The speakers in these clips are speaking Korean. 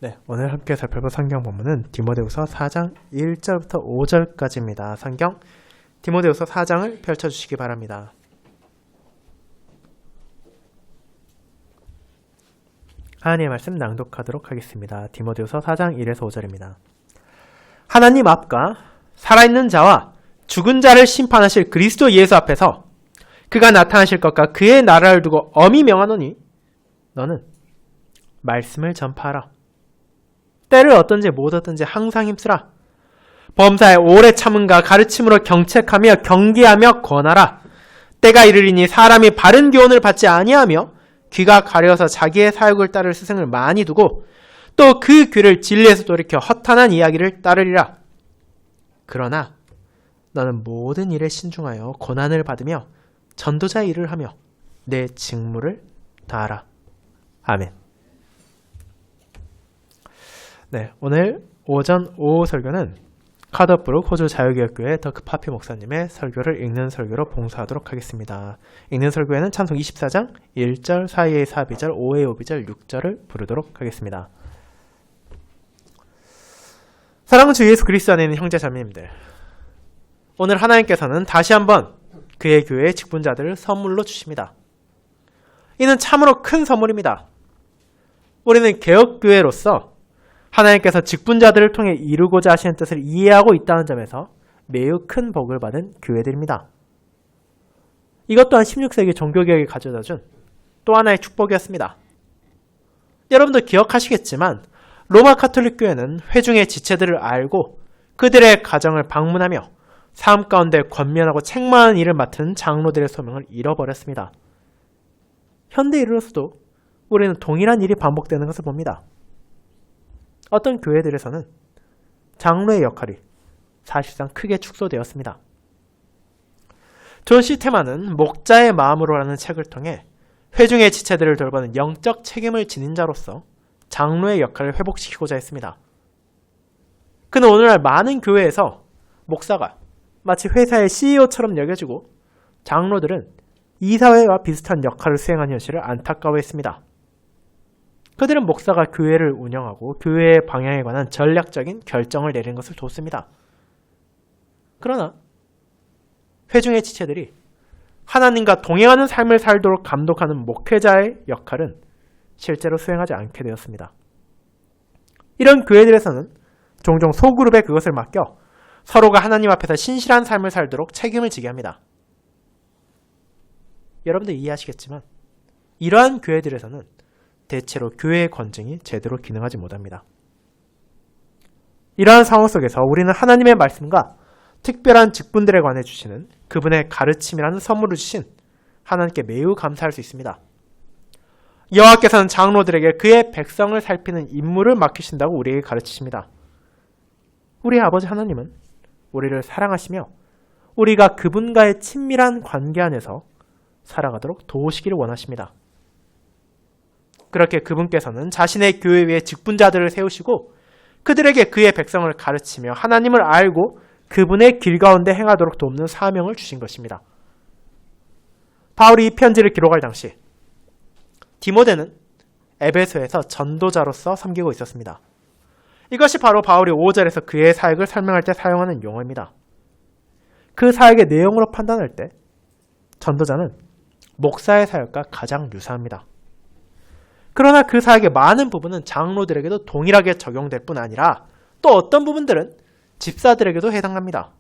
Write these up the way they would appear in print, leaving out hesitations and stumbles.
네, 오늘 함께 살펴볼 성경 본문은 디모데후서 4장 1절부터 5절까지입니다. 성경 디모데후서 4장을 펼쳐주시기 바랍니다. 하나님의 말씀 낭독하도록 하겠습니다. 디모데후서 4장 1에서 5절입니다. 하나님 앞과 살아있는 자와 죽은 자를 심판하실 그리스도 예수 앞에서 그가 나타나실 것과 그의 나라를 두고 엄히 명하노니 너는 말씀을 전파하라. 때를 어떤지 못 어떤지 항상 힘쓰라. 범사에 오래 참음과 가르침으로 경책하며 경계하며 권하라. 때가 이르리니 사람이 바른 교훈을 받지 아니하며 귀가 가려서 자기의 사욕을 따를 스승을 많이 두고 또 그 귀를 진리에서 돌이켜 허탄한 이야기를 따르리라. 그러나 너는 모든 일에 신중하여 고난을 받으며 전도자의 일을 하며 내 직무를 다하라. 아멘. 네, 오늘 오전 오후 설교는 카더브룩 호주 자유개혁교회 더크파피 목사님의 설교를 읽는 설교로 봉사하도록 하겠습니다. 읽는 설교에는 찬송 24장 1절, 4의 4비절, 5의 5비절, 6절을 부르도록 하겠습니다. 사랑하는 주 예수 그리스도 안에 있는 형제 자매님들, 오늘 하나님께서는 다시 한번 그의 교회의 직분자들을 선물로 주십니다. 이는 참으로 큰 선물입니다. 우리는 개혁교회로서 하나님께서 직분자들을 통해 이루고자 하시는 뜻을 이해하고 있다는 점에서 매우 큰 복을 받은 교회들입니다. 이것 또한 16세기 종교개혁이 가져다준 또 하나의 축복이었습니다. 여러분도 기억하시겠지만 로마 카톨릭 교회는 회중의 지체들을 알고 그들의 가정을 방문하며 삶 가운데 권면하고 책망하는 일을 맡은 장로들의 소명을 잃어버렸습니다. 현대에 이르러서도 우리는 동일한 일이 반복되는 것을 봅니다. 어떤 교회들에서는 장로의 역할이 사실상 크게 축소되었습니다. 존 시테만은 목자의 마음으로라는 책을 통해 회중의 지체들을 돌보는 영적 책임을 지닌 자로서 장로의 역할을 회복시키고자 했습니다. 그는 오늘날 많은 교회에서 목사가 마치 회사의 CEO처럼 여겨지고 장로들은 이사회와 비슷한 역할을 수행하는 현실을 안타까워했습니다. 그들은 목사가 교회를 운영하고 교회의 방향에 관한 전략적인 결정을 내리는 것을 돕습니다. 그러나 회중의 지체들이 하나님과 동행하는 삶을 살도록 감독하는 목회자의 역할은 실제로 수행하지 않게 되었습니다. 이런 교회들에서는 종종 소그룹에 그것을 맡겨 서로가 하나님 앞에서 신실한 삶을 살도록 책임을 지게 합니다. 여러분들 이해하시겠지만 이러한 교회들에서는 대체로 교회의 권증이 제대로 기능하지 못합니다. 이러한 상황 속에서 우리는 하나님의 말씀과 특별한 직분들에 관해 주시는 그분의 가르침이라는 선물을 주신 하나님께 매우 감사할 수 있습니다. 여호와께서는 장로들에게 그의 백성을 살피는 임무를 맡기신다고 우리에게 가르치십니다. 우리의 아버지 하나님은 우리를 사랑하시며 우리가 그분과의 친밀한 관계 안에서 살아가도록 도우시기를 원하십니다. 그렇게 그분께서는 자신의 교회 위에 직분자들을 세우시고 그들에게 그의 백성을 가르치며 하나님을 알고 그분의 길 가운데 행하도록 돕는 사명을 주신 것입니다. 바울이 이 편지를 기록할 당시 디모데는 에베소에서 전도자로서 섬기고 있었습니다. 이것이 바로 바울이 5절에서 그의 사역을 설명할 때 사용하는 용어입니다. 그 사역의 내용으로 판단할 때 전도자는 목사의 사역과 가장 유사합니다. 그러나 그 사역의 많은 부분은 장로들에게도 동일하게 적용될 뿐 아니라 또 어떤 부분들은 집사들에게도 해당합니다.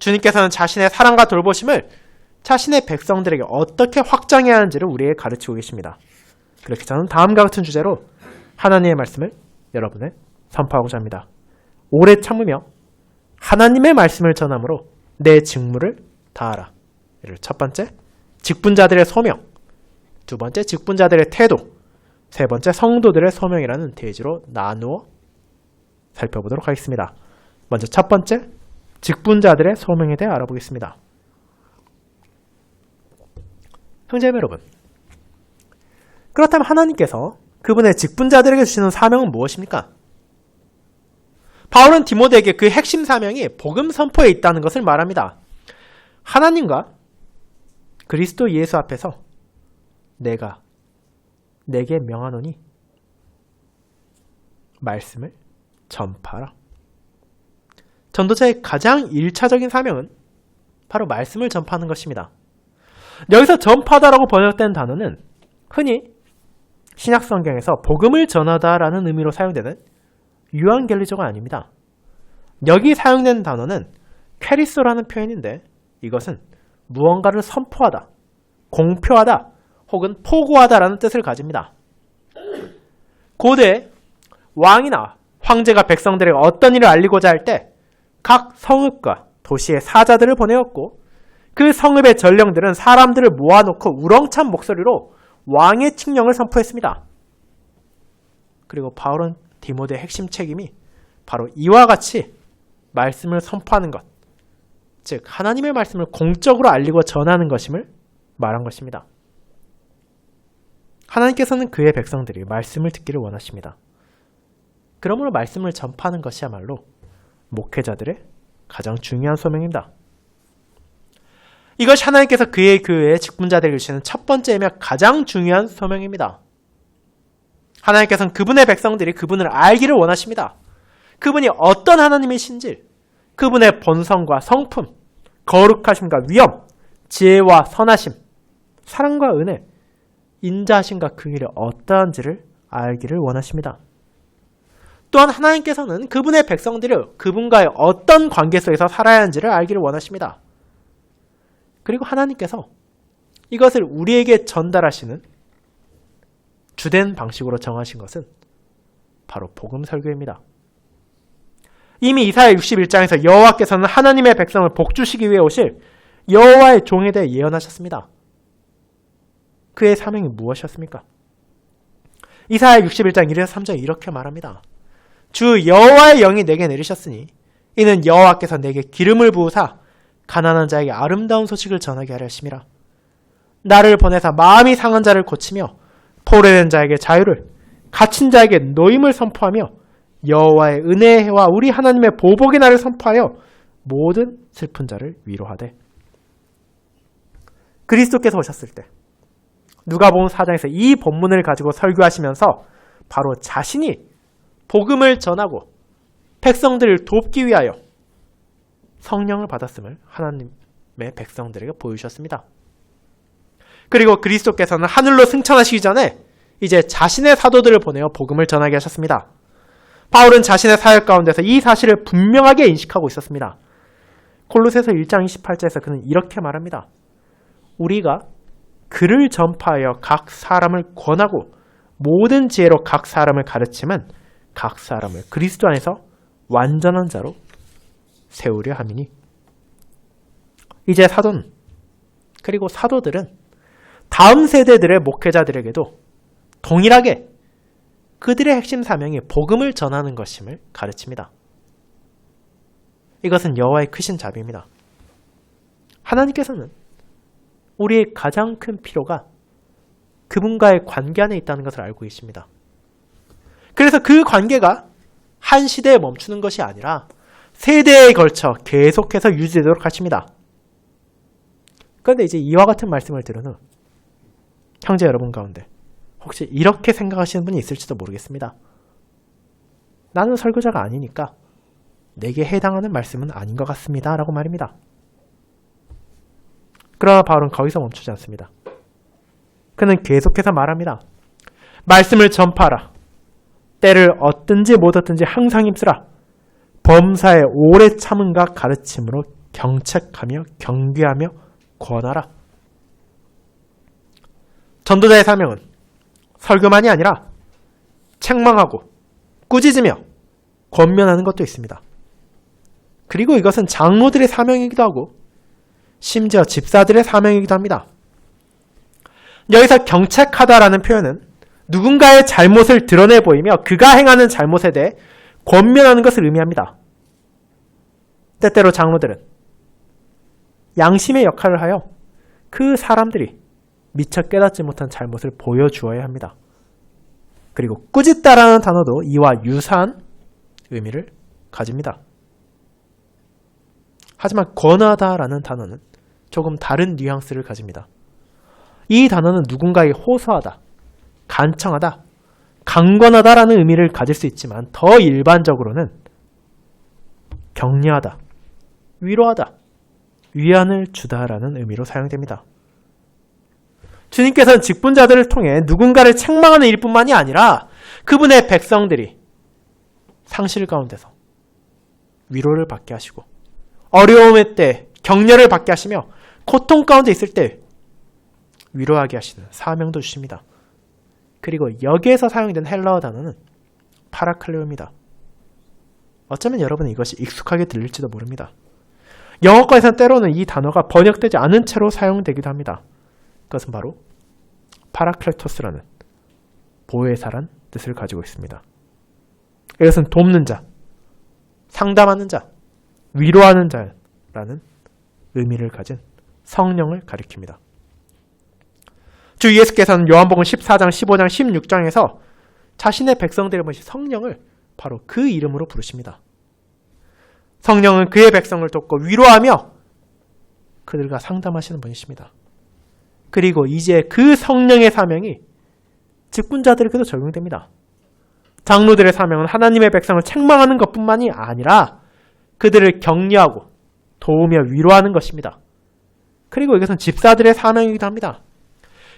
주님께서는 자신의 사랑과 돌보심을 자신의 백성들에게 어떻게 확장해야 하는지를 우리에게 가르치고 계십니다. 그렇게 저는 다음과 같은 주제로 하나님의 말씀을 여러분에 선포하고자 합니다. 오래 참으며 하나님의 말씀을 전함으로 내 직무를 다하라. 이를 첫 번째, 직분자들의 소명. 두 번째, 직분자들의 태도. 세 번째, 성도들의 소명이라는 대지로 나누어 살펴보도록 하겠습니다. 먼저 첫 번째, 직분자들의 소명에 대해 알아보겠습니다. 형제자매 여러분, 그렇다면 하나님께서 그분의 직분자들에게 주시는 사명은 무엇입니까? 바울은 디모데에게 그 핵심 사명이 복음 선포에 있다는 것을 말합니다. 하나님과 그리스도 예수 앞에서 내가 내게 명하노니 말씀을 전파하라. 전도자의 가장 1차적인 사명은 바로 말씀을 전파하는 것입니다. 여기서 전파다라고 번역된 단어는 흔히 신약 성경에서 복음을 전하다라는 의미로 사용되는 유앙겔리조가 아닙니다. 여기 사용된 단어는 퀘리소라는 표현인데 이것은 무언가를 선포하다, 공표하다, 혹은 포고하다라는 뜻을 가집니다. 고대 왕이나 황제가 백성들에게 어떤 일을 알리고자 할 때 각 성읍과 도시의 사자들을 보내었고 그 성읍의 전령들은 사람들을 모아놓고 우렁찬 목소리로 왕의 칙령을 선포했습니다. 그리고 바울은 디모데의 핵심 책임이 바로 이와 같이 말씀을 선포하는 것, 즉 하나님의 말씀을 공적으로 알리고 전하는 것임을 말한 것입니다. 하나님께서는 그의 백성들이 말씀을 듣기를 원하십니다. 그러므로 말씀을 전파하는 것이야말로 목회자들의 가장 중요한 소명입니다. 이것이 하나님께서 그의 교회에 직분자들에게 주시는 첫 번째이며 가장 중요한 소명입니다. 하나님께서는 그분의 백성들이 그분을 알기를 원하십니다. 그분이 어떤 하나님이신지, 그분의 본성과 성품, 거룩하심과 위엄, 지혜와 선하심, 사랑과 은혜, 인자하심과 긍휼이 어떠한지를 알기를 원하십니다. 또한 하나님께서는 그분의 백성들이 그분과의 어떤 관계 속에서 살아야 하는지를 알기를 원하십니다. 그리고 하나님께서 이것을 우리에게 전달하시는 주된 방식으로 정하신 것은 바로 복음 설교입니다. 이미 이사야 61장에서 여호와께서는 하나님의 백성을 복주시기 위해 오실 여호와의 종에 대해 예언하셨습니다. 그의 사명이 무엇이었습니까? 이사야 61장 1에서 3절에 이렇게 말합니다. 주 여호와의 영이 내게 내리셨으니 이는 여호와께서 내게 기름을 부으사 가난한 자에게 아름다운 소식을 전하게 하려 하심이라. 나를 보내사 마음이 상한 자를 고치며 포로된 자에게 자유를, 갇힌 자에게 노임을 선포하며 여호와의 은혜의 해와 우리 하나님의 보복의 날을 선포하여 모든 슬픈 자를 위로하되. 그리스도께서 오셨을 때 누가복음 4장에서 이 본문을 가지고 설교하시면서 바로 자신이 복음을 전하고 백성들을 돕기 위하여 성령을 받았음을 하나님의 백성들에게 보여주셨습니다. 그리고 그리스도께서는 하늘로 승천하시기 전에 이제 자신의 사도들을 보내어 복음을 전하게 하셨습니다. 바울은 자신의 사역 가운데서 이 사실을 분명하게 인식하고 있었습니다. 골로새서 1장 28절에서 그는 이렇게 말합니다. 우리가 그를 전파하여 각 사람을 권하고 모든 지혜로 각 사람을 가르치면 각 사람을 그리스도 안에서 완전한 자로 세우려 함이니. 이제 사도는, 그리고 사도들은 다음 세대들의 목회자들에게도 동일하게 그들의 핵심 사명이 복음을 전하는 것임을 가르칩니다. 이것은 여호와의 크신 자비입니다. 하나님께서는 우리의 가장 큰 필요가 그분과의 관계 안에 있다는 것을 알고 계십니다. 그래서 그 관계가 한 시대에 멈추는 것이 아니라 세대에 걸쳐 계속해서 유지되도록 하십니다. 그런데 이제 이와 같은 말씀을 들은 후 형제 여러분 가운데 혹시 이렇게 생각하시는 분이 있을지도 모르겠습니다. 나는 설교자가 아니니까 내게 해당하는 말씀은 아닌 것 같습니다. 라고 말입니다. 그러나 바울은 거기서 멈추지 않습니다. 그는 계속해서 말합니다. 말씀을 전파하라. 때를 얻든지 못 얻든지 항상 힘쓰라. 범사에 오래 참음과 가르침으로 경책하며 경계하며 권하라. 전도자의 사명은 설교만이 아니라 책망하고 꾸짖으며 권면하는 것도 있습니다. 그리고 이것은 장로들의 사명이기도 하고 심지어 집사들의 사명이기도 합니다. 여기서 경책하다라는 표현은 누군가의 잘못을 드러내 보이며 그가 행하는 잘못에 대해 권면하는 것을 의미합니다. 때때로 장로들은 양심의 역할을 하여 그 사람들이 미처 깨닫지 못한 잘못을 보여주어야 합니다. 그리고 꾸짖다라는 단어도 이와 유사한 의미를 가집니다. 하지만 권하다라는 단어는 조금 다른 뉘앙스를 가집니다. 이 단어는 누군가에게 호소하다, 간청하다, 강권하다라는 의미를 가질 수 있지만 더 일반적으로는 격려하다, 위로하다, 위안을 주다라는 의미로 사용됩니다. 주님께서는 직분자들을 통해 누군가를 책망하는 일뿐만이 아니라 그분의 백성들이 상실 가운데서 위로를 받게 하시고 어려움의 때 격려를 받게 하시며 고통 가운데 있을 때 위로하게 하시는 사명도 주십니다. 그리고 여기에서 사용된 헬라어 단어는 파라클레오입니다. 어쩌면 여러분은 이것이 익숙하게 들릴지도 모릅니다. 영어권에서는 때로는 이 단어가 번역되지 않은 채로 사용되기도 합니다. 그것은 바로 파라클레토스라는 보혜사란 뜻을 가지고 있습니다. 이것은 돕는 자, 상담하는 자, 위로하는 자라는 의미를 가진 성령을 가리킵니다. 주 예수께서는 요한복음 14장, 15장, 16장에서 자신의 백성들의 모신 성령을 바로 그 이름으로 부르십니다. 성령은 그의 백성을 돕고 위로하며 그들과 상담하시는 분이십니다. 그리고 이제 그 성령의 사명이 직분자들에게도 적용됩니다. 장로들의 사명은 하나님의 백성을 책망하는 것뿐만이 아니라 그들을 격려하고 도우며 위로하는 것입니다. 그리고 이것은 집사들의 사명이기도 합니다.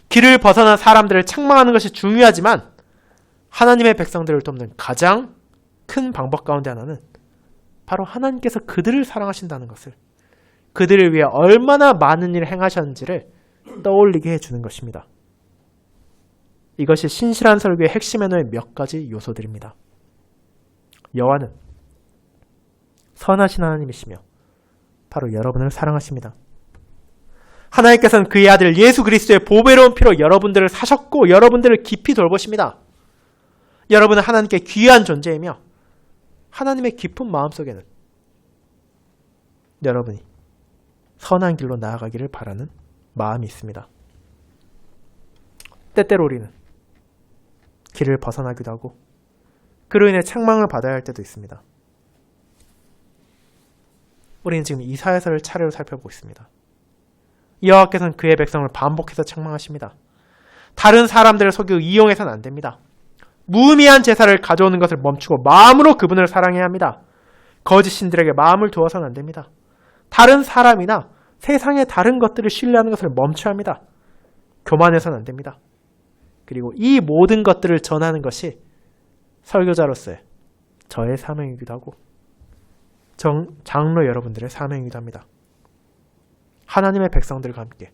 길을 벗어난 사람들을 책망하는 것이 중요하지만 하나님의 백성들을 돕는 가장 큰 방법 가운데 하나는 바로 하나님께서 그들을 사랑하신다는 것을, 그들을 위해 얼마나 많은 일을 행하셨는지를 떠올리게 해주는 것입니다. 이것이 신실한 설교의 핵심 언어의 몇 가지 요소들입니다. 여호와는 선하신 하나님이시며 바로 여러분을 사랑하십니다. 하나님께서는 그의 아들 예수 그리스도의 보배로운 피로 여러분들을 사셨고 여러분들을 깊이 돌보십니다. 여러분은 하나님께 귀한 존재이며 하나님의 깊은 마음속에는 여러분이 선한 길로 나아가기를 바라는 마음이 있습니다. 때때로 우리는 길을 벗어나기도 하고 그로 인해 책망을 받아야 할 때도 있습니다. 우리는 지금 이사야서를 차례로 살펴보고 있습니다. 여호와께서는 그의 백성을 반복해서 책망하십니다. 다른 사람들을 속이고 이용해서는 안 됩니다. 무의미한 제사를 가져오는 것을 멈추고 마음으로 그분을 사랑해야 합니다. 거짓 신들에게 마음을 두어서는 안 됩니다. 다른 사람이나 세상의 다른 것들을 신뢰하는 것을 멈춰야 합니다. 교만해서는 안 됩니다. 그리고 이 모든 것들을 전하는 것이 설교자로서의 저의 사명이기도 하고 장로 여러분들의 사명이기도 합니다. 하나님의 백성들과 함께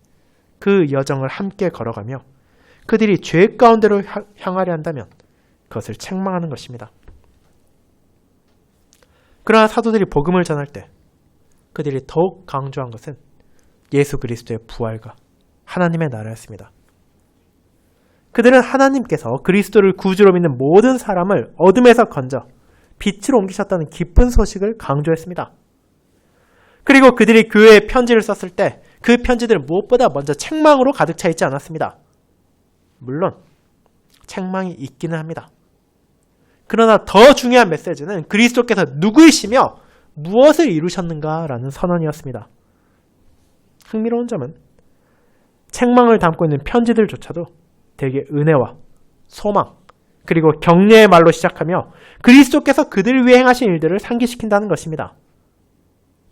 그 여정을 함께 걸어가며 그들이 죄 가운데로 향하려 한다면 그것을 책망하는 것입니다. 그러나 사도들이 복음을 전할 때 그들이 더욱 강조한 것은 예수 그리스도의 부활과 하나님의 나라였습니다. 그들은 하나님께서 그리스도를 구주로 믿는 모든 사람을 어둠에서 건져 빛으로 옮기셨다는 기쁜 소식을 강조했습니다. 그리고 그들이 교회에 편지를 썼을 때 그 편지들은 무엇보다 먼저 책망으로 가득 차 있지 않았습니다. 물론 책망이 있기는 합니다. 그러나 더 중요한 메시지는 그리스도께서 누구이시며 무엇을 이루셨는가라는 선언이었습니다. 흥미로운 점은 책망을 담고 있는 편지들조차도 대개 은혜와 소망 그리고 격려의 말로 시작하며 그리스도께서 그들을 위해 행하신 일들을 상기시킨다는 것입니다.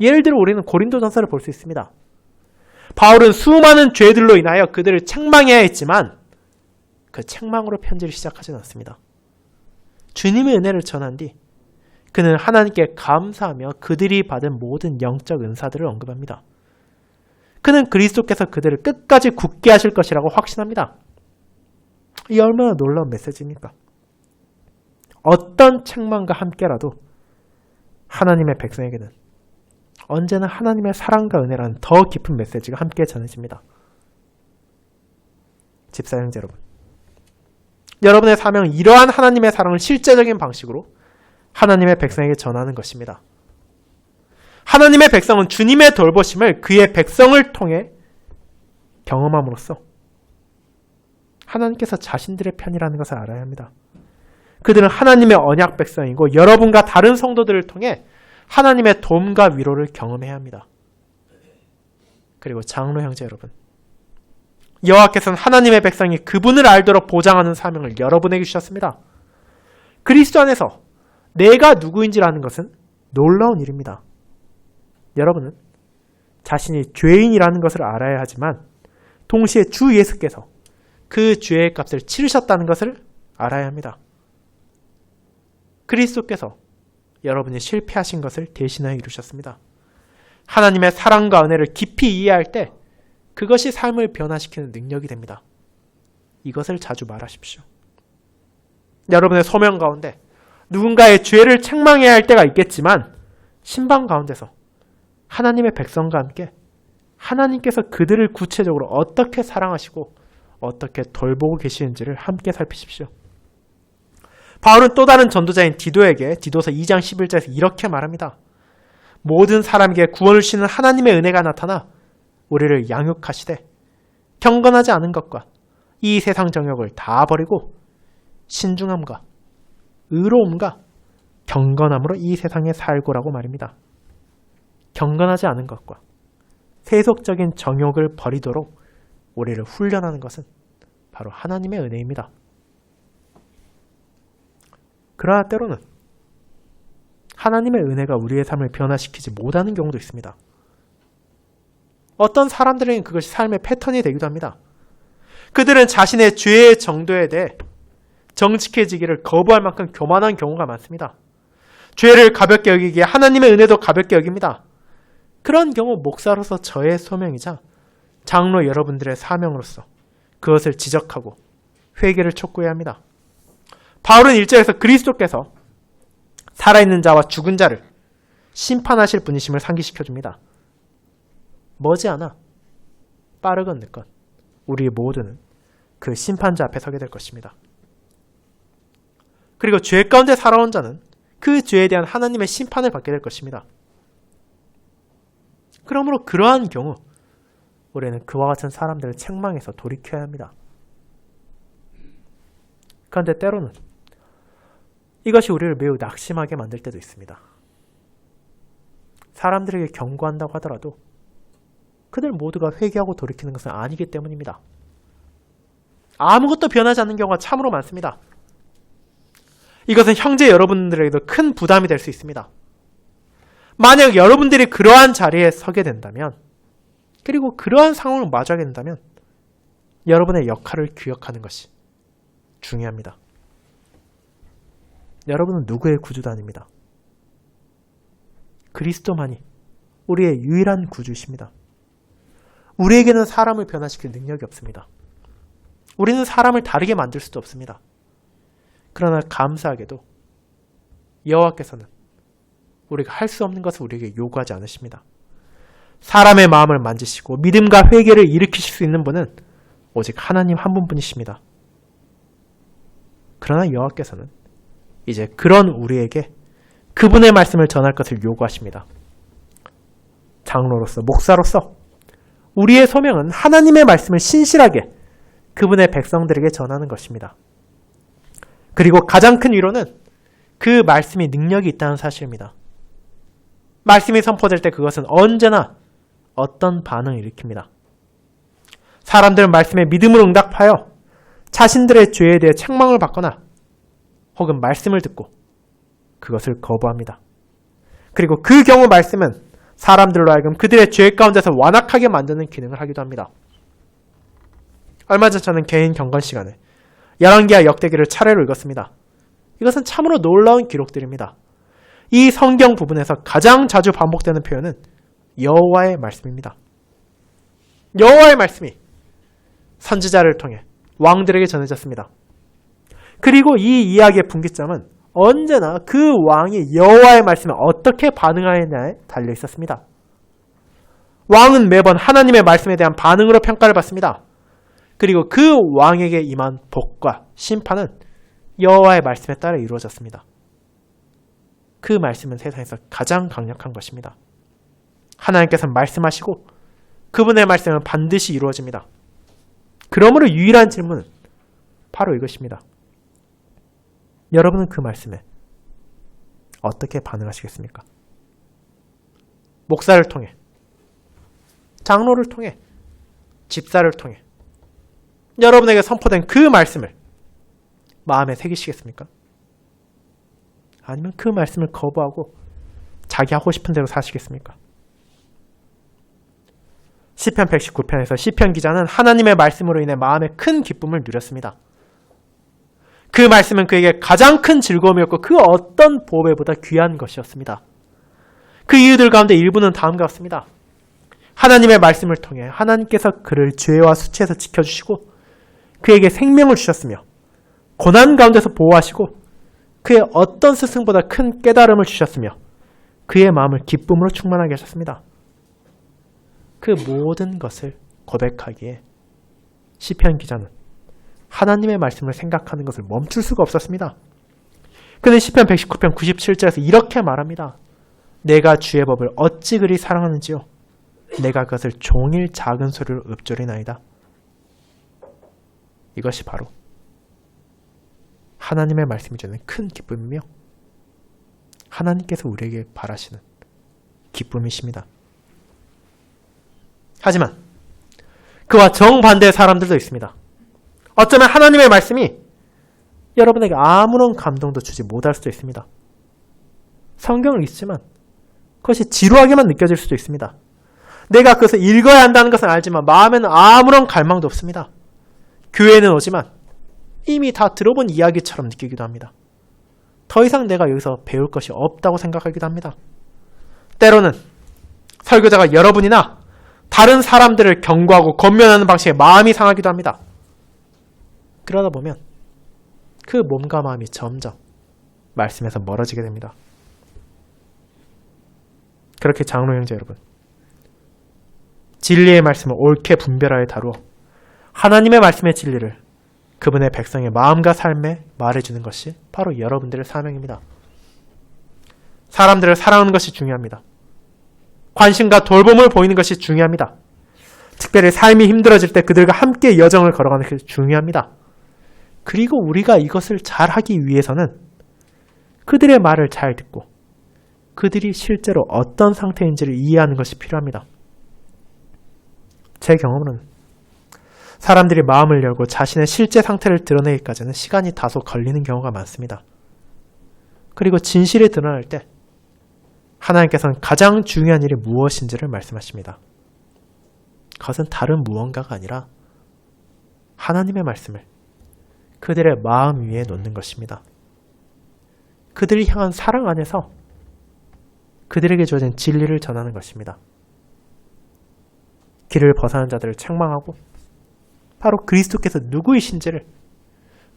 예를 들어 우리는 고린도전서를 볼 수 있습니다. 바울은 수많은 죄들로 인하여 그들을 책망해야 했지만 그 책망으로 편지를 시작하지는 않습니다. 주님의 은혜를 전한 뒤 그는 하나님께 감사하며 그들이 받은 모든 영적 은사들을 언급합니다. 그는 그리스도께서 그들을 끝까지 굳게 하실 것이라고 확신합니다. 이 얼마나 놀라운 메시지입니까? 어떤 책망과 함께라도 하나님의 백성에게는 언제나 하나님의 사랑과 은혜라는 더 깊은 메시지가 함께 전해집니다. 집사 형제 여러분, 여러분의 사명은 이러한 하나님의 사랑을 실제적인 방식으로 하나님의 백성에게 전하는 것입니다. 하나님의 백성은 주님의 돌보심을 그의 백성을 통해 경험함으로써 하나님께서 자신들의 편이라는 것을 알아야 합니다. 그들은 하나님의 언약 백성이고 여러분과 다른 성도들을 통해 하나님의 도움과 위로를 경험해야 합니다. 그리고 장로 형제 여러분, 여호와께서는 하나님의 백성이 그분을 알도록 보장하는 사명을 여러분에게 주셨습니다. 그리스도 안에서 내가 누구인지를 아는 것은 놀라운 일입니다. 여러분은 자신이 죄인이라는 것을 알아야 하지만 동시에 주 예수께서 그 죄의 값을 치르셨다는 것을 알아야 합니다. 그리스도께서 여러분이 실패하신 것을 대신하여 이루셨습니다. 하나님의 사랑과 은혜를 깊이 이해할 때 그것이 삶을 변화시키는 능력이 됩니다. 이것을 자주 말하십시오. 여러분의 소명 가운데 누군가의 죄를 책망해야 할 때가 있겠지만 신방 가운데서 하나님의 백성과 함께 하나님께서 그들을 구체적으로 어떻게 사랑하시고 어떻게 돌보고 계시는지를 함께 살피십시오. 바울은 또 다른 전도자인 디도에게 디도서 2장 11절에서 이렇게 말합니다. 모든 사람에게 구원을 주시는 하나님의 은혜가 나타나 우리를 양육하시되 경건하지 않은 것과 이 세상 정욕을 다 버리고 신중함과 의로움과 경건함으로 이 세상에 살고라고 말입니다. 경건하지 않은 것과 세속적인 정욕을 버리도록 우리를 훈련하는 것은 바로 하나님의 은혜입니다. 그러나 때로는 하나님의 은혜가 우리의 삶을 변화시키지 못하는 경우도 있습니다. 어떤 사람들에게는 그것이 삶의 패턴이 되기도 합니다. 그들은 자신의 죄의 정도에 대해 정직해지기를 거부할 만큼 교만한 경우가 많습니다. 죄를 가볍게 여기기에 하나님의 은혜도 가볍게 여깁니다. 그런 경우 목사로서 저의 소명이자 장로 여러분들의 사명으로서 그것을 지적하고 회개를 촉구해야 합니다. 바울은 1절에서 그리스도께서 살아있는 자와 죽은 자를 심판하실 분이심을 상기시켜줍니다. 머지않아 빠르건 늦건 우리 모두는 그 심판자 앞에 서게 될 것입니다. 그리고 죄 가운데 살아온 자는 그 죄에 대한 하나님의 심판을 받게 될 것입니다. 그러므로 그러한 경우 우리는 그와 같은 사람들을 책망해서 돌이켜야 합니다. 그런데 때로는 이것이 우리를 매우 낙심하게 만들 때도 있습니다. 사람들에게 경고한다고 하더라도 그들 모두가 회개하고 돌이키는 것은 아니기 때문입니다. 아무것도 변하지 않는 경우가 참으로 많습니다. 이것은 형제 여러분들에게도 큰 부담이 될 수 있습니다. 만약 여러분들이 그러한 자리에 서게 된다면, 그리고 그러한 상황을 마주하게 된다면 여러분의 역할을 기억하는 것이 중요합니다. 여러분은 누구의 구주도 아닙니다. 그리스도만이 우리의 유일한 구주이십니다. 우리에게는 사람을 변화시킬 능력이 없습니다. 우리는 사람을 다르게 만들 수도 없습니다. 그러나 감사하게도 여호와께서는 우리가 할 수 없는 것을 우리에게 요구하지 않으십니다. 사람의 마음을 만지시고 믿음과 회개를 일으키실 수 있는 분은 오직 하나님 한 분뿐이십니다. 그러나 여호와께서는 이제 그런 우리에게 그분의 말씀을 전할 것을 요구하십니다. 장로로서, 목사로서 우리의 소명은 하나님의 말씀을 신실하게 그분의 백성들에게 전하는 것입니다. 그리고 가장 큰 위로는 그 말씀이 능력이 있다는 사실입니다. 말씀이 선포될 때 그것은 언제나 어떤 반응을 일으킵니다. 사람들은 말씀에 믿음으로 응답하여 자신들의 죄에 대해 책망을 받거나 혹은 말씀을 듣고 그것을 거부합니다. 그리고 그 경우 말씀은 사람들로 하여금 그들의 죄 가운데서 완악하게 만드는 기능을 하기도 합니다. 얼마 전 저는 개인 경건 시간에 열왕기하 역대기를 차례로 읽었습니다. 이것은 참으로 놀라운 기록들입니다. 이 성경 부분에서 가장 자주 반복되는 표현은 여호와의 말씀입니다. 여호와의 말씀이 선지자를 통해 왕들에게 전해졌습니다. 그리고 이 이야기의 분기점은 언제나 그 왕이 여호와의 말씀에 어떻게 반응하느냐에 달려 있었습니다. 왕은 매번 하나님의 말씀에 대한 반응으로 평가를 받습니다. 그리고 그 왕에게 임한 복과 심판은 여호와의 말씀에 따라 이루어졌습니다. 그 말씀은 세상에서 가장 강력한 것입니다. 하나님께서 말씀하시고 그분의 말씀은 반드시 이루어집니다. 그러므로 유일한 질문은 바로 이것입니다. 여러분은 그 말씀에 어떻게 반응하시겠습니까? 목사를 통해, 장로를 통해, 집사를 통해 여러분에게 선포된 그 말씀을 마음에 새기시겠습니까? 아니면 그 말씀을 거부하고 자기 하고 싶은 대로 사시겠습니까? 시편 119편에서 시편 기자는 하나님의 말씀으로 인해 마음에 큰 기쁨을 누렸습니다. 그 말씀은 그에게 가장 큰 즐거움이었고 그 어떤 보배보다 귀한 것이었습니다. 그 이유들 가운데 일부는 다음과 같습니다. 하나님의 말씀을 통해 하나님께서 그를 죄와 수치에서 지켜주시고 그에게 생명을 주셨으며 고난 가운데서 보호하시고 그의 어떤 스승보다 큰 깨달음을 주셨으며 그의 마음을 기쁨으로 충만하게 하셨습니다. 그 모든 것을 고백하기에 시편 기자는 하나님의 말씀을 생각하는 것을 멈출 수가 없었습니다. 그는 시편 119편 97절에서 이렇게 말합니다. 내가 주의 법을 어찌 그리 사랑하는지요. 내가 그것을 종일 작은 소리로 읊조리나이다. 이것이 바로 하나님의 말씀이 주는 큰 기쁨이며 하나님께서 우리에게 바라시는 기쁨이십니다. 하지만 그와 정반대의 사람들도 있습니다. 어쩌면 하나님의 말씀이 여러분에게 아무런 감동도 주지 못할 수도 있습니다. 성경을 읽지만 그것이 지루하게만 느껴질 수도 있습니다. 내가 그것을 읽어야 한다는 것은 알지만 마음에는 아무런 갈망도 없습니다. 교회는 오지만 이미 다 들어본 이야기처럼 느끼기도 합니다. 더 이상 내가 여기서 배울 것이 없다고 생각하기도 합니다. 때로는 설교자가 여러분이나 다른 사람들을 경고하고 권면하는 방식에 마음이 상하기도 합니다. 그러다 보면 그 몸과 마음이 점점 말씀에서 멀어지게 됩니다. 그렇게 장로 형제 여러분, 진리의 말씀을 옳게 분별하여 다루어 하나님의 말씀의 진리를 그분의 백성의 마음과 삶에 말해주는 것이 바로 여러분들의 사명입니다. 사람들을 사랑하는 것이 중요합니다. 관심과 돌봄을 보이는 것이 중요합니다. 특별히 삶이 힘들어질 때 그들과 함께 여정을 걸어가는 것이 중요합니다. 그리고 우리가 이것을 잘하기 위해서는 그들의 말을 잘 듣고 그들이 실제로 어떤 상태인지를 이해하는 것이 필요합니다. 제 경험으로는 사람들이 마음을 열고 자신의 실제 상태를 드러내기까지는 시간이 다소 걸리는 경우가 많습니다. 그리고 진실이 드러날 때 하나님께서는 가장 중요한 일이 무엇인지를 말씀하십니다. 그것은 다른 무언가가 아니라 하나님의 말씀을 그들의 마음 위에 놓는 것입니다. 그들이 향한 사랑 안에서 그들에게 주어진 진리를 전하는 것입니다. 길을 벗어난 자들을 책망하고 바로 그리스도께서 누구이신지를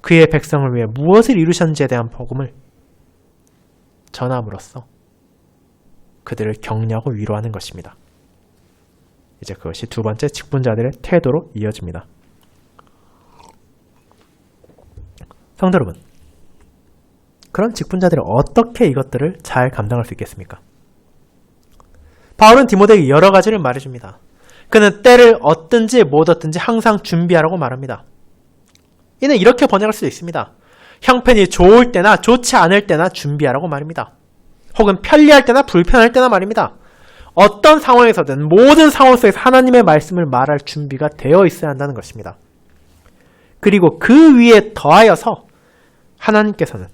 그의 백성을 위해 무엇을 이루셨는지에 대한 복음을 전함으로써 그들을 격려하고 위로하는 것입니다. 이제 그것이 두 번째 직분자들의 태도로 이어집니다. 성도 여러분, 그런 직분자들이 어떻게 이것들을 잘 감당할 수 있겠습니까? 바울은 디모데에게 여러 가지를 말해줍니다. 그는 때를 얻든지 못 얻든지 항상 준비하라고 말합니다. 이는 이렇게 번역할 수도 있습니다. 형편이 좋을 때나 좋지 않을 때나 준비하라고 말입니다. 혹은 편리할 때나 불편할 때나 말입니다. 어떤 상황에서든 모든 상황 속에서 하나님의 말씀을 말할 준비가 되어 있어야 한다는 것입니다. 그리고 그 위에 더하여서 하나님께서는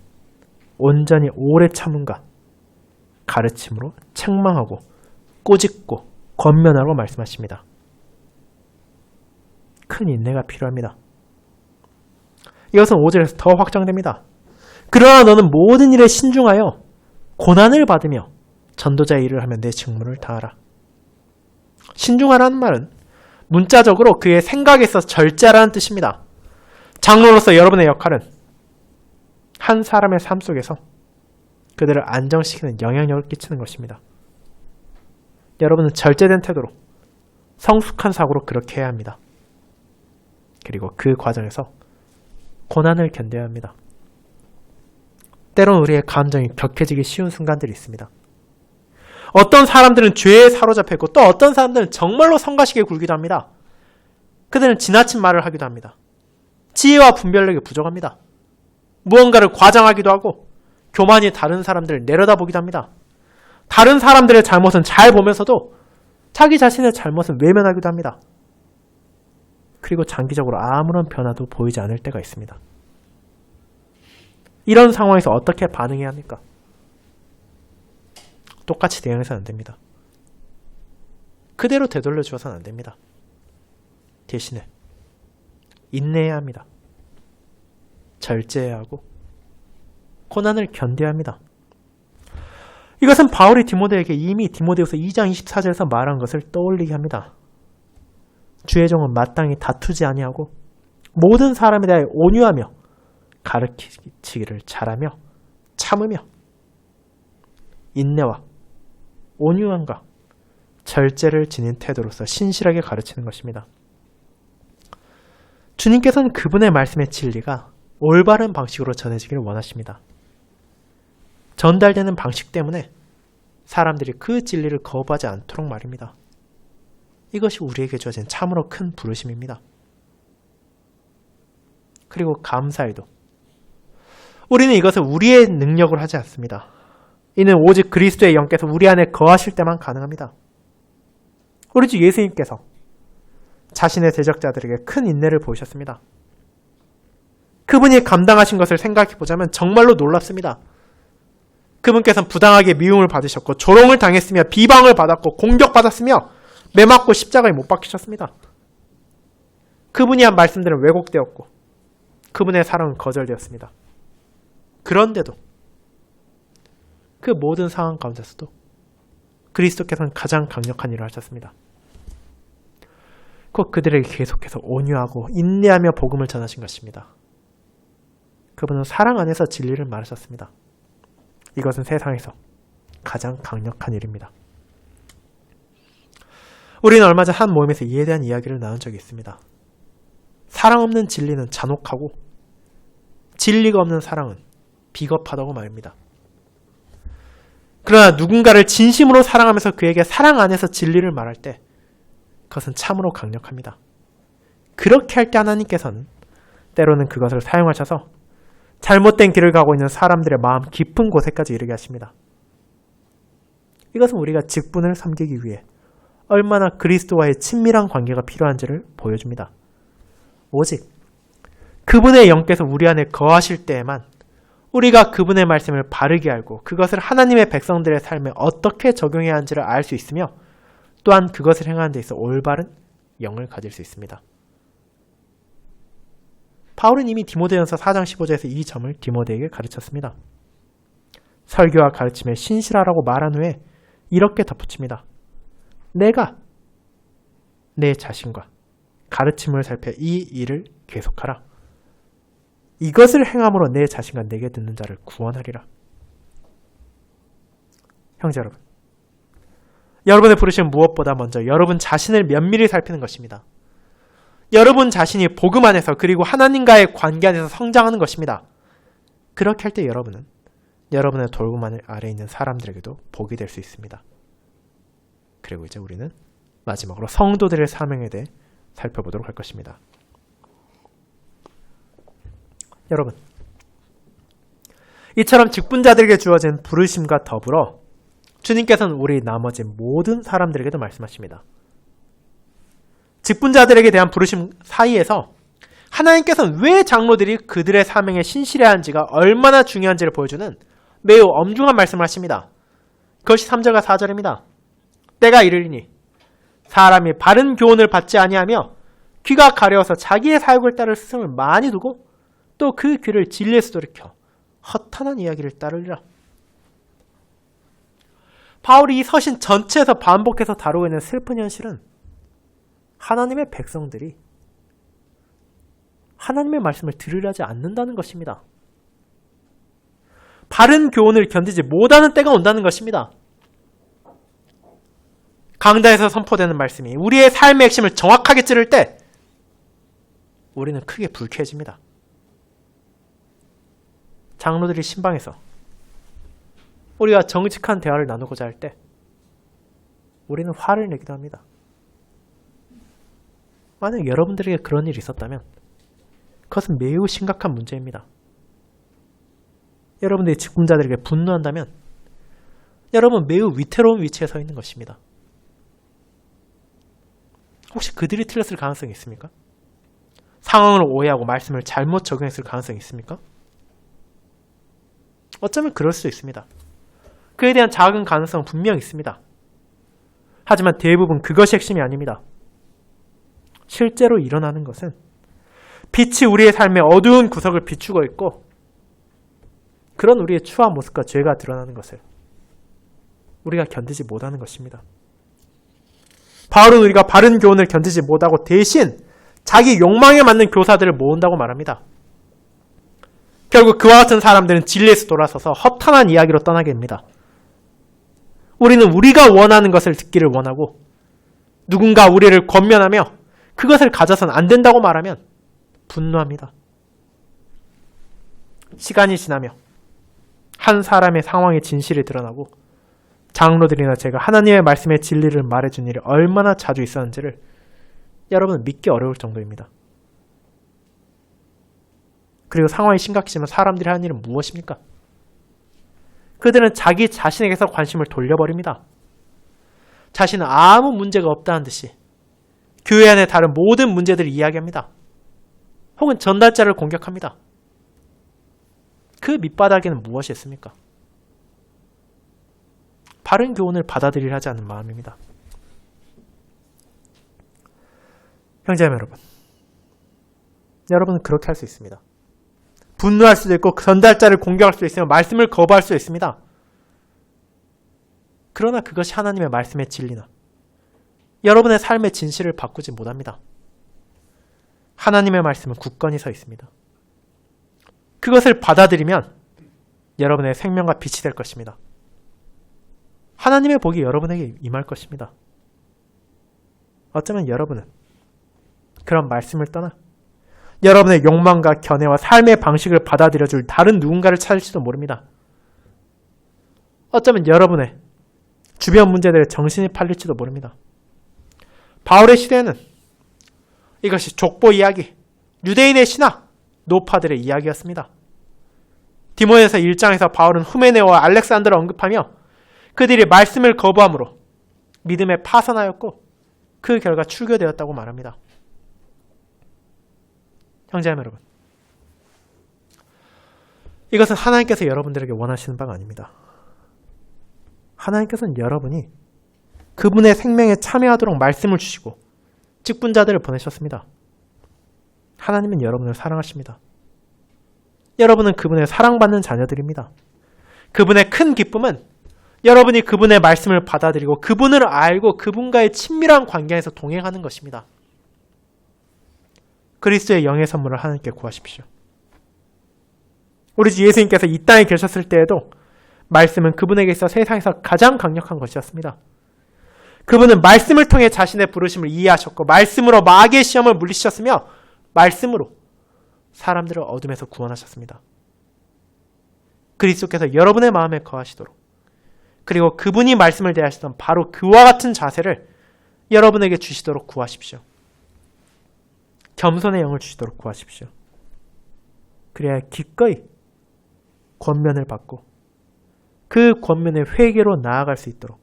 온전히 오래 참음과 가르침으로 책망하고 꼬집고 권면하라고 말씀하십니다. 큰 인내가 필요합니다. 이것은 5절에서 더 확장됩니다. 그러나 너는 모든 일에 신중하여 고난을 받으며 전도자의 일을 하며 내 직무를 다하라. 신중하라는 말은 문자적으로 그의 생각에 있어서 절제하라는 뜻입니다. 장로로서 여러분의 역할은 한 사람의 삶 속에서 그들을 안정시키는 영향력을 끼치는 것입니다. 여러분은 절제된 태도로 성숙한 사고로 그렇게 해야 합니다. 그리고 그 과정에서 고난을 견뎌야 합니다. 때론 우리의 감정이 격해지기 쉬운 순간들이 있습니다. 어떤 사람들은 죄에 사로잡혀 있고 또 어떤 사람들은 정말로 성가시게 굴기도 합니다. 그들은 지나친 말을 하기도 합니다. 지혜와 분별력이 부족합니다. 무언가를 과장하기도 하고 교만이 다른 사람들을 내려다보기도 합니다. 다른 사람들의 잘못은 잘 보면서도 자기 자신의 잘못은 외면하기도 합니다. 그리고 장기적으로 아무런 변화도 보이지 않을 때가 있습니다. 이런 상황에서 어떻게 반응해야 합니까? 똑같이 대응해서는 안 됩니다. 그대로 되돌려 주어서는 안 됩니다. 대신에 인내해야 합니다. 절제해야 하고 고난을 견뎌야 합니다. 이것은 바울이 디모데에게 이미 디모데후서 2장 24절에서 말한 것을 떠올리게 합니다. 주의 종은 마땅히 다투지 아니하고 모든 사람에 대하여 온유하며 가르치기를 잘하며 참으며 인내와 온유함과 절제를 지닌 태도로서 신실하게 가르치는 것입니다. 주님께서는 그분의 말씀의 진리가 올바른 방식으로 전해지기를 원하십니다. 전달되는 방식 때문에 사람들이 그 진리를 거부하지 않도록 말입니다. 이것이 우리에게 주어진 참으로 큰 부르심입니다. 그리고 감사히도 우리는 이것을 우리의 능력으로 하지 않습니다. 이는 오직 그리스도의 영께서 우리 안에 거하실 때만 가능합니다. 우리 주 예수님께서 자신의 대적자들에게 큰 인내를 보이셨습니다. 그분이 감당하신 것을 생각해 보자면 정말로 놀랍습니다. 그분께서는 부당하게 미움을 받으셨고 조롱을 당했으며 비방을 받았고 공격받았으며 매맞고 십자가에 못 박히셨습니다. 그분이 한 말씀들은 왜곡되었고 그분의 사랑은 거절되었습니다. 그런데도 그 모든 상황 가운데서도 그리스도께서는 가장 강력한 일을 하셨습니다. 곧 그들에게 계속해서 온유하고 인내하며 복음을 전하신 것입니다. 그분은 사랑 안에서 진리를 말하셨습니다. 이것은 세상에서 가장 강력한 일입니다. 우리는 얼마 전 한 모임에서 이에 대한 이야기를 나눈 적이 있습니다. 사랑 없는 진리는 잔혹하고 진리가 없는 사랑은 비겁하다고 말입니다. 그러나 누군가를 진심으로 사랑하면서 그에게 사랑 안에서 진리를 말할 때 그것은 참으로 강력합니다. 그렇게 할 때 하나님께서는 때로는 그것을 사용하셔서 잘못된 길을 가고 있는 사람들의 마음 깊은 곳에까지 이르게 하십니다. 이것은 우리가 직분을 섬기기 위해 얼마나 그리스도와의 친밀한 관계가 필요한지를 보여줍니다. 오직 그분의 영께서 우리 안에 거하실 때에만 우리가 그분의 말씀을 바르게 알고 그것을 하나님의 백성들의 삶에 어떻게 적용해야 하는지를 알 수 있으며 또한 그것을 행하는 데 있어 올바른 영을 가질 수 있습니다. 바울은 이미 디모데전서 4장 15절에서 이 점을 디모데에게 가르쳤습니다. 설교와 가르침에 신실하라고 말한 후에 이렇게 덧붙입니다. 내가 내 자신과 가르침을 살펴 이 일을 계속하라. 이것을 행함으로 내 자신과 내게 듣는 자를 구원하리라. 형제 여러분, 여러분의 부르심은 무엇보다 먼저 여러분 자신을 면밀히 살피는 것입니다. 여러분 자신이 복음 안에서 그리고 하나님과의 관계 안에서 성장하는 것입니다. 그렇게 할 때 여러분은 여러분의 돌봄 아래 있는 사람들에게도 복이 될 수 있습니다. 그리고 이제 우리는 마지막으로 성도들의 사명에 대해 살펴보도록 할 것입니다. 여러분, 이처럼 직분자들에게 주어진 부르심과 더불어 주님께서는 우리 나머지 모든 사람들에게도 말씀하십니다. 직분자들에게 대한 부르심 사이에서 하나님께서는 왜 장로들이 그들의 사명에 신실해야 하는지가 얼마나 중요한지를 보여주는 매우 엄중한 말씀을 하십니다. 그것이 3절과 4절입니다. 때가 이르리니 사람이 바른 교훈을 받지 아니하며 귀가 가려워서 자기의 사욕을 따를 스승을 많이 두고 또 그 귀를 진리에서 돌이켜 허탄한 이야기를 따르리라. 바울이 이 서신 전체에서 반복해서 다루고 있는 슬픈 현실은 하나님의 백성들이 하나님의 말씀을 들으려지 않는다는 것입니다. 바른 교훈을 견디지 못하는 때가 온다는 것입니다. 강단에서 선포되는 말씀이 우리의 삶의 핵심을 정확하게 찌를 때 우리는 크게 불쾌해집니다. 장로들이 신방에서 우리가 정직한 대화를 나누고자 할 때 우리는 화를 내기도 합니다. 만약 여러분들에게 그런 일이 있었다면 그것은 매우 심각한 문제입니다. 여러분들이 직분자들에게 분노한다면 여러분 매우 위태로운 위치에 서 있는 것입니다. 혹시 그들이 틀렸을 가능성이 있습니까? 상황을 오해하고 말씀을 잘못 적용했을 가능성이 있습니까? 어쩌면 그럴 수도 있습니다. 그에 대한 작은 가능성은 분명 있습니다. 하지만 대부분 그것이 핵심이 아닙니다. 실제로 일어나는 것은 빛이 우리의 삶의 어두운 구석을 비추고 있고 그런 우리의 추한 모습과 죄가 드러나는 것을 우리가 견디지 못하는 것입니다. 바울은 우리가 바른 교훈을 견디지 못하고 대신 자기 욕망에 맞는 교사들을 모은다고 말합니다. 결국 그와 같은 사람들은 진리에서 돌아서서 허탄한 이야기로 떠나게 됩니다. 우리는 우리가 원하는 것을 듣기를 원하고 누군가 우리를 권면하며 그것을 가져서는 안 된다고 말하면 분노합니다. 시간이 지나며 한 사람의 상황의 진실이 드러나고 장로들이나 제가 하나님의 말씀의 진리를 말해준 일이 얼마나 자주 있었는지를 여러분은 믿기 어려울 정도입니다. 그리고 상황이 심각해지면 사람들이 하는 일은 무엇입니까? 그들은 자기 자신에게서 관심을 돌려버립니다. 자신은 아무 문제가 없다는 듯이 교회 안에 다른 모든 문제들을 이야기합니다. 혹은 전달자를 공격합니다. 그 밑바닥에는 무엇이 있습니까? 바른 교훈을 받아들이려 하지 않는 마음입니다. 형제자매 여러분, 여러분은 그렇게 할 수 있습니다. 분노할 수도 있고 전달자를 공격할 수도 있으며 말씀을 거부할 수도 있습니다. 그러나 그것이 하나님의 말씀의 진리나 여러분의 삶의 진실을 바꾸지 못합니다. 하나님의 말씀은 굳건히 서 있습니다. 그것을 받아들이면 여러분의 생명과 빛이 될 것입니다. 하나님의 복이 여러분에게 임할 것입니다. 어쩌면 여러분은 그런 말씀을 떠나 여러분의 욕망과 견해와 삶의 방식을 받아들여줄 다른 누군가를 찾을지도 모릅니다. 어쩌면 여러분의 주변 문제들에 정신이 팔릴지도 모릅니다. 바울의 시대에는 이것이 족보 이야기, 유대인의 신화, 노파들의 이야기였습니다. 디모데서 1장에서 바울은 후메네오와 알렉산더를 언급하며 그들이 말씀을 거부함으로 믿음에 파산하였고 그 결과 출교되었다고 말합니다. 형제자매 여러분, 이것은 하나님께서 여러분들에게 원하시는 바가 아닙니다. 하나님께서는 여러분이 그분의 생명에 참여하도록 말씀을 주시고 직분자들을 보내셨습니다. 하나님은 여러분을 사랑하십니다. 여러분은 그분의 사랑받는 자녀들입니다. 그분의 큰 기쁨은 여러분이 그분의 말씀을 받아들이고 그분을 알고 그분과의 친밀한 관계에서 동행하는 것입니다. 그리스도의 영의 선물을 하나님께 구하십시오. 우리 주 예수님께서 이 땅에 계셨을 때에도 말씀은 그분에게 있어 세상에서 가장 강력한 것이었습니다. 그분은 말씀을 통해 자신의 부르심을 이해하셨고 말씀으로 마귀의 시험을 물리치셨으며 말씀으로 사람들을 어둠에서 구원하셨습니다. 그리스도께서 여러분의 마음에 거하시도록 그리고 그분이 말씀을 대하시던 바로 그와 같은 자세를 여러분에게 주시도록 구하십시오. 겸손의 영을 주시도록 구하십시오. 그래야 기꺼이 권면을 받고 그 권면의 회개로 나아갈 수 있도록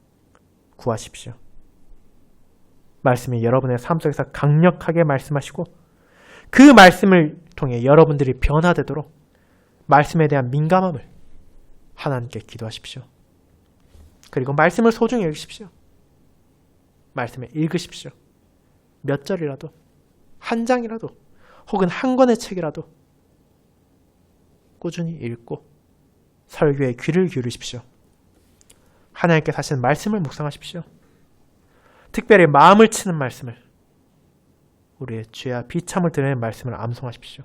구하십시오. 말씀이 여러분의 삶 속에서 강력하게 말씀하시고 그 말씀을 통해 여러분들이 변화되도록 말씀에 대한 민감함을 하나님께 기도하십시오. 그리고 말씀을 소중히 여기십시오. 말씀을 읽으십시오. 몇 절이라도, 한 장이라도, 혹은 한 권의 책이라도 꾸준히 읽고 설교에 귀를 기울이십시오. 하나님께서 하시는 말씀을 묵상하십시오. 특별히 마음을 치는 말씀을, 우리의 죄와 비참을 드러내는 말씀을 암송하십시오.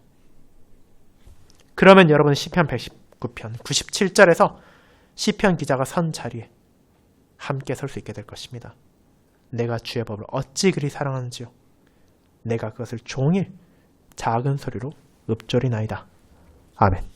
그러면 여러분은 시편 119편 97절에서 시편 기자가 선 자리에 함께 설 수 있게 될 것입니다. 내가 주의 법을 어찌 그리 사랑하는지요. 내가 그것을 종일 작은 소리로 읊조리나이다. 아멘.